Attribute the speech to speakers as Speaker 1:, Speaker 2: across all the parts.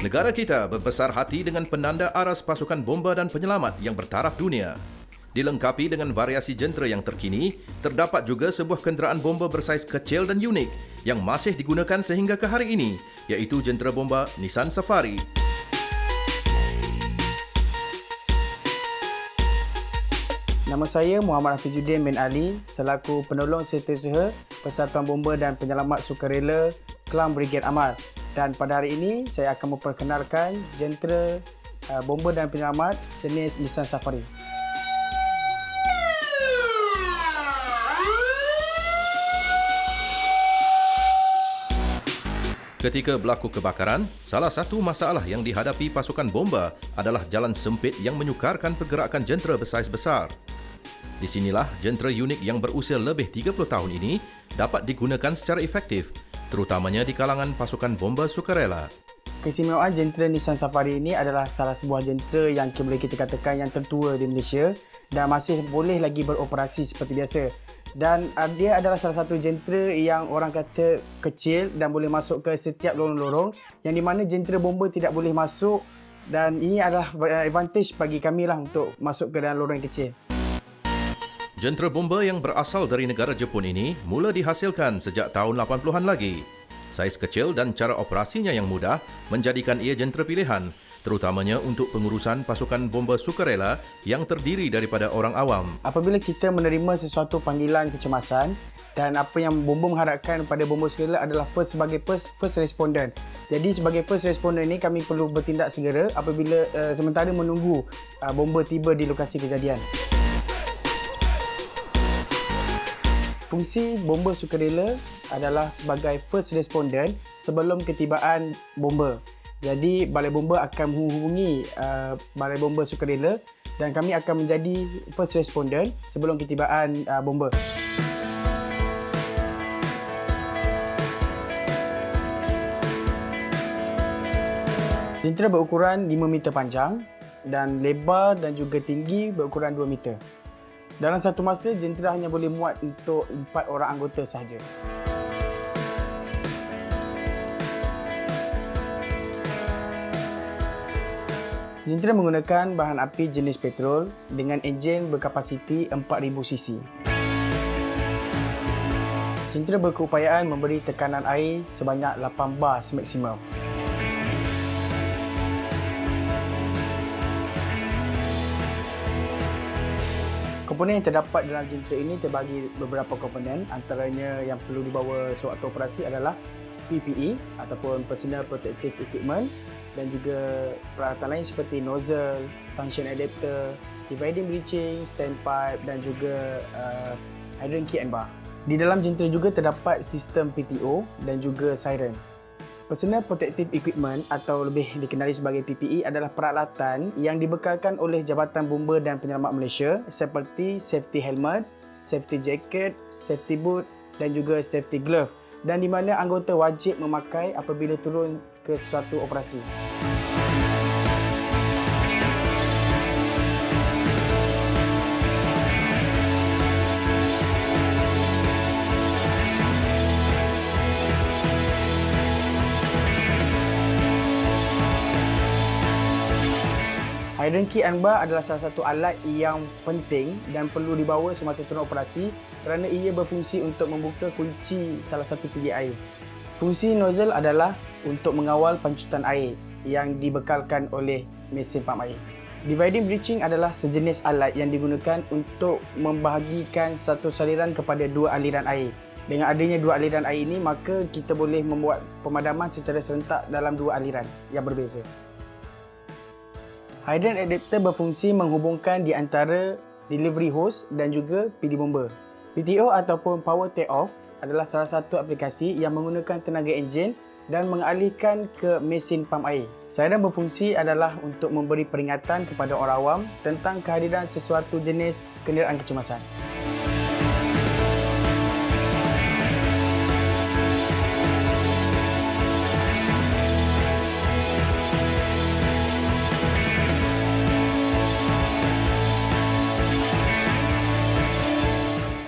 Speaker 1: Negara kita berbesar hati dengan penanda aras pasukan bomba dan penyelamat yang bertaraf dunia. Dilengkapi dengan variasi jentera yang terkini, terdapat juga sebuah kenderaan bomba bersaiz kecil dan unik yang masih digunakan sehingga ke hari ini, iaitu jentera bomba Nissan Safari.
Speaker 2: Nama saya Muhammad Hafizuddin bin Ali selaku penolong setiausaha Persatuan Bomba dan Penyelamat Sukarela Kelang Brigade Amal. Dan pada hari ini saya akan memperkenalkan jentera bomba dan penyelamat jenis Nissan Safari.
Speaker 1: Ketika berlaku kebakaran, salah satu masalah yang dihadapi pasukan bomba adalah jalan sempit yang menyukarkan pergerakan jentera bersaiz besar. Di sinilah jentera unik yang berusia lebih 30 tahun ini dapat digunakan secara efektif, terutamanya di kalangan pasukan bomba sukarela.
Speaker 2: Keistimewaan jentera Nissan Safari ini adalah salah sebuah jentera yang boleh kita katakan yang tertua di Malaysia dan masih boleh lagi beroperasi seperti biasa. Dan dia adalah salah satu jentera yang orang kata kecil dan boleh masuk ke setiap lorong-lorong, yang di mana jentera bomba tidak boleh masuk, dan ini adalah advantage bagi kami lah untuk masuk ke dalam lorong yang kecil.
Speaker 1: Jentera bomba yang berasal dari negara Jepun ini mula dihasilkan sejak tahun 80-an lagi. Saiz kecil dan cara operasinya yang mudah menjadikan ia jentera pilihan, terutamanya untuk pengurusan pasukan bomba sukarela yang terdiri daripada orang awam.
Speaker 2: Apabila kita menerima sesuatu panggilan kecemasan dan apa yang bomba mengharapkan pada bomba sukarela adalah sebagai first respondent. Jadi sebagai first respondent ini kami perlu bertindak segera apabila sementara menunggu bomba tiba di lokasi kejadian. Fungsi bomba sukarela adalah sebagai first respondent sebelum ketibaan bomba. Jadi balai bomba akan menghubungi balai bomba sukarela dan kami akan menjadi first respondent sebelum ketibaan bomba. Jentera berukuran 5 meter panjang dan lebar dan juga tinggi berukuran 2 meter. Dalam satu masa, jentera hanya boleh muat untuk 4 orang anggota sahaja. Jentera menggunakan bahan api jenis petrol dengan enjin berkapasiti 4000 cc. Jentera berkeupayaan memberi tekanan air sebanyak 8 bar maksimum. Komponen yang terdapat dalam jentera ini terbagi beberapa komponen, antaranya yang perlu dibawa sewaktu operasi adalah PPE ataupun Personal Protective Equipment, dan juga peralatan lain seperti nozzle, suction adapter, dividing breeching, standpipe dan juga hydrant key and bar. Di dalam jentera juga terdapat sistem PTO dan juga siren. Personal Protective Equipment atau lebih dikenali sebagai PPE adalah peralatan yang dibekalkan oleh Jabatan Bomba dan Penyelamat Malaysia seperti safety helmet, safety jacket, safety boot dan juga safety glove, dan di mana anggota wajib memakai apabila turun ke suatu operasi. Hydrant key and bar adalah salah satu alat yang penting dan perlu dibawa semasa turun operasi kerana ia berfungsi untuk membuka kunci salah satu pergi air. Fungsi nozzle adalah untuk mengawal pancutan air yang dibekalkan oleh mesin pam air. Dividing breeching adalah sejenis alat yang digunakan untuk membahagikan satu saliran kepada dua aliran air. Dengan adanya dua aliran air ini, maka kita boleh membuat pemadaman secara serentak dalam dua aliran yang berbeza. Hydrant adapter berfungsi menghubungkan di antara delivery hose dan juga PD bomba. PTO ataupun power take-off adalah salah satu aplikasi yang menggunakan tenaga enjin dan mengalihkan ke mesin pam air. Siren berfungsi adalah untuk memberi peringatan kepada orang awam tentang kehadiran sesuatu jenis kenderaan kecemasan.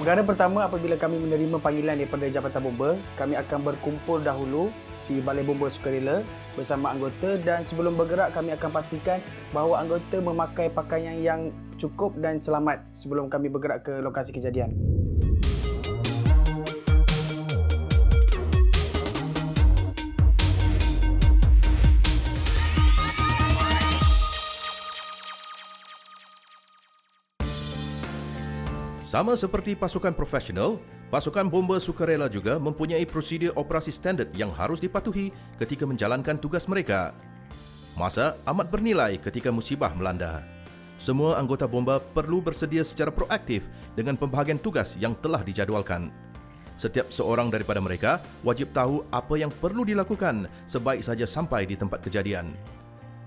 Speaker 2: Perkara pertama, apabila kami menerima panggilan daripada Jabatan Bomba, kami akan berkumpul dahulu di Balai Bomba Sukarela bersama anggota, dan sebelum bergerak kami akan pastikan bahawa anggota memakai pakaian yang cukup dan selamat sebelum kami bergerak ke lokasi kejadian.
Speaker 1: Sama seperti pasukan profesional, pasukan bomba sukarela juga mempunyai prosedur operasi standard yang harus dipatuhi ketika menjalankan tugas mereka. Masa amat bernilai ketika musibah melanda. Semua anggota bomba perlu bersedia secara proaktif dengan pembahagian tugas yang telah dijadualkan. Setiap seorang daripada mereka wajib tahu apa yang perlu dilakukan sebaik saja sampai di tempat kejadian.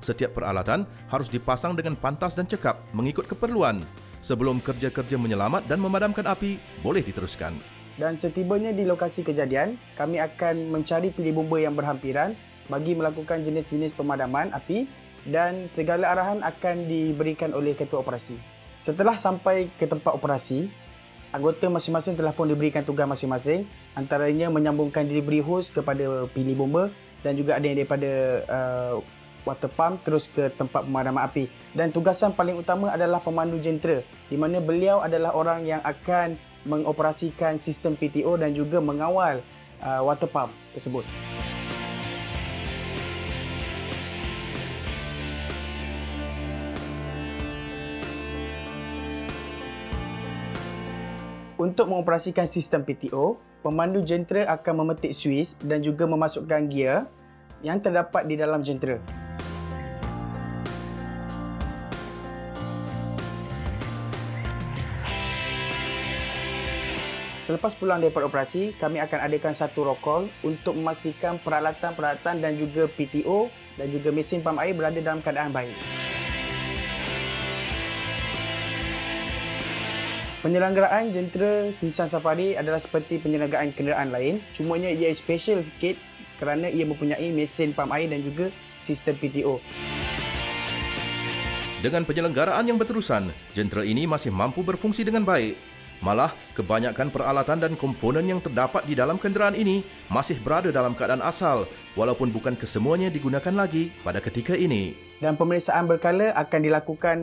Speaker 1: Setiap peralatan harus dipasang dengan pantas dan cekap mengikut keperluan sebelum kerja-kerja menyelamat dan memadamkan api boleh diteruskan.
Speaker 2: Dan setibanya di lokasi kejadian, kami akan mencari pilih bomba yang berhampiran bagi melakukan jenis-jenis pemadaman api, dan segala arahan akan diberikan oleh ketua operasi. Setelah sampai ke tempat operasi, anggota masing-masing telah pun diberikan tugas masing-masing, antaranya menyambungkan delivery hose kepada pilih bomba dan juga ada yang daripada water pump terus ke tempat pemadaman api. Dan tugasan paling utama adalah pemandu jentera, di mana beliau adalah orang yang akan mengoperasikan sistem PTO dan juga mengawal water pump tersebut. Untuk mengoperasikan sistem PTO, pemandu jentera akan memetik suis dan juga memasukkan gear yang terdapat di dalam jentera. Selepas pulang daripada operasi, kami akan adakan satu roll call untuk memastikan peralatan-peralatan dan juga PTO dan juga mesin pam air berada dalam keadaan baik. Penyelenggaraan jentera Nissan Safari adalah seperti penyelenggaraan kenderaan lain, cumanya ia special sikit kerana ia mempunyai mesin pam air dan juga sistem PTO.
Speaker 1: Dengan penyelenggaraan yang berterusan, jentera ini masih mampu berfungsi dengan baik. Malah, kebanyakan peralatan dan komponen yang terdapat di dalam kenderaan ini masih berada dalam keadaan asal, walaupun bukan kesemuanya digunakan lagi pada ketika ini.
Speaker 2: Dan pemeriksaan berkala akan dilakukan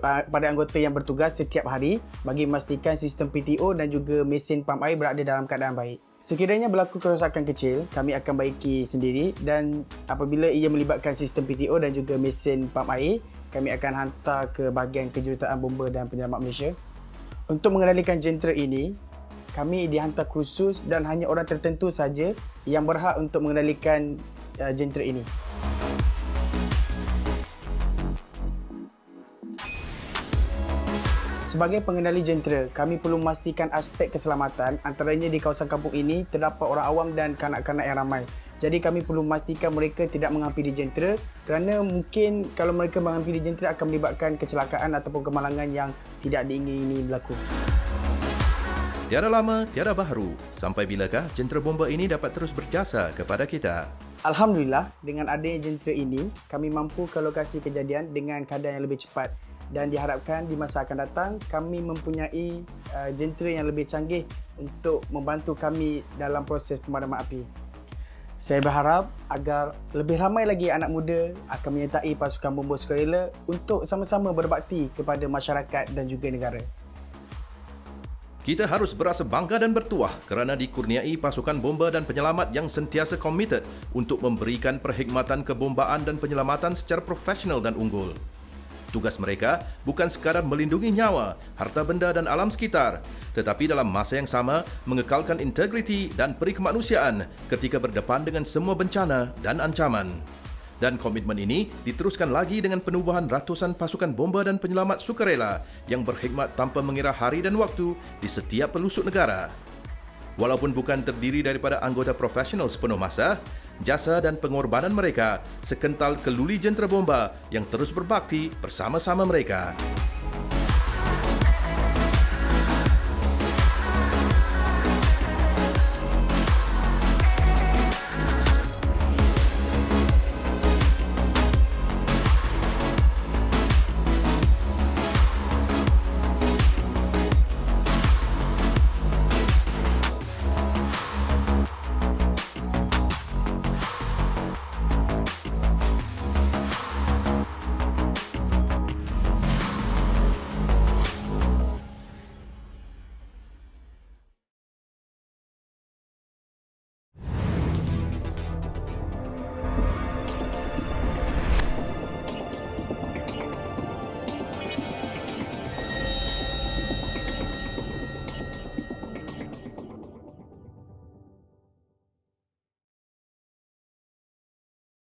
Speaker 2: pada anggota yang bertugas setiap hari bagi memastikan sistem PTO dan juga mesin pam air berada dalam keadaan baik. Sekiranya berlaku kerosakan kecil, kami akan baiki sendiri, dan apabila ia melibatkan sistem PTO dan juga mesin pam air, kami akan hantar ke bahagian Kejuruteraan Bomba dan Penyelamat Malaysia. Untuk mengendalikan jentera ini, kami dihantar khusus dan hanya orang tertentu saja yang berhak untuk mengendalikan jentera ini. Sebagai pengendali jentera, kami perlu memastikan aspek keselamatan, antaranya di kawasan kampung ini terdapat orang awam dan kanak-kanak yang ramai. Jadi kami perlu memastikan mereka tidak menghampiri jentera, kerana mungkin kalau mereka menghampiri jentera akan melibatkan kecelakaan ataupun kemalangan yang tidak diingini berlaku.
Speaker 1: Tiada lama, tiada baharu. Sampai bilakah jentera bomba ini dapat terus berjasa kepada kita?
Speaker 2: Alhamdulillah, dengan adanya jentera ini, kami mampu ke lokasi kejadian dengan keadaan yang lebih cepat. Dan diharapkan di masa akan datang, kami mempunyai jentera yang lebih canggih untuk membantu kami dalam proses pemadaman api. Saya berharap agar lebih ramai lagi anak muda akan menyertai pasukan bomba sukarela untuk sama-sama berbakti kepada masyarakat dan juga negara.
Speaker 1: Kita harus berasa bangga dan bertuah kerana dikurniai pasukan bomba dan penyelamat yang sentiasa komited untuk memberikan perkhidmatan kebombaan dan penyelamatan secara profesional dan unggul. Tugas mereka bukan sekadar melindungi nyawa, harta benda dan alam sekitar, tetapi dalam masa yang sama mengekalkan integriti dan peri kemanusiaan ketika berdepan dengan semua bencana dan ancaman. Dan komitmen ini diteruskan lagi dengan penubuhan ratusan pasukan bomba dan penyelamat sukarela yang berkhidmat tanpa mengira hari dan waktu di setiap pelosok negara. Walaupun bukan terdiri daripada anggota profesional sepenuh masa, jasa dan pengorbanan mereka sekental keluli jentera bomba yang terus berbakti bersama-sama mereka.